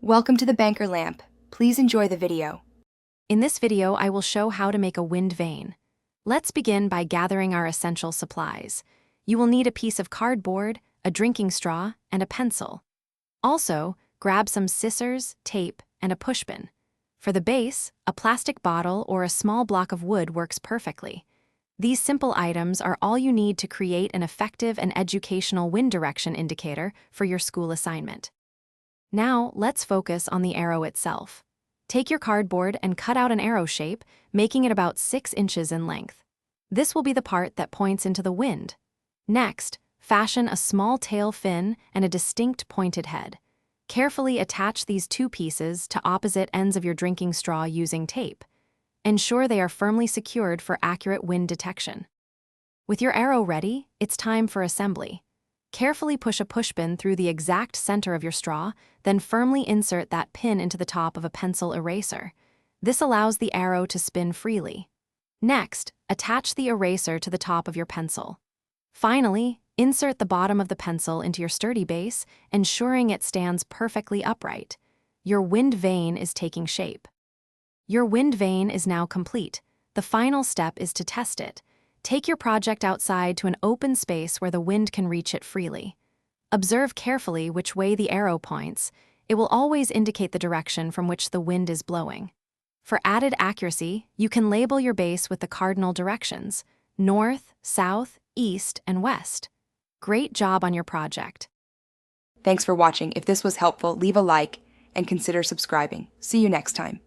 Welcome to the banker lamp. Please enjoy the video. In this video, I will show how to make a wind vane. Let's begin by gathering our essential supplies. You will need a piece of cardboard, a drinking straw, and a pencil. Also, grab some scissors, tape, and a pushpin. For the base, a plastic bottle or a small block of wood works perfectly. These simple items are all you need to create an effective and educational wind direction indicator for your school assignment. Now, let's focus on the arrow itself. Take your cardboard and cut out an arrow shape, making it about 6 inches in length. This will be the part that points into the wind. Next, fashion a small tail fin and a distinct pointed head. Carefully attach these two pieces to opposite ends of your drinking straw using tape. Ensure they are firmly secured for accurate wind detection. With your arrow ready, it's time for assembly. Carefully push a pushpin through the exact center of your straw, then firmly insert that pin into the top of a pencil eraser. This allows the arrow to spin freely. Next, attach the eraser to the top of your pencil. Finally, insert the bottom of the pencil into your sturdy base, ensuring it stands perfectly upright. Your wind vane is taking shape. Your wind vane is now complete. The final step is to test it. Take your project outside to an open space where the wind can reach it freely. Observe carefully which way the arrow points. It will always indicate the direction from which the wind is blowing. For added accuracy, you can label your base with the cardinal directions: north, south, east, and west. Great job on your project. Thanks for watching. If this was helpful, leave a like and consider subscribing. See you next time.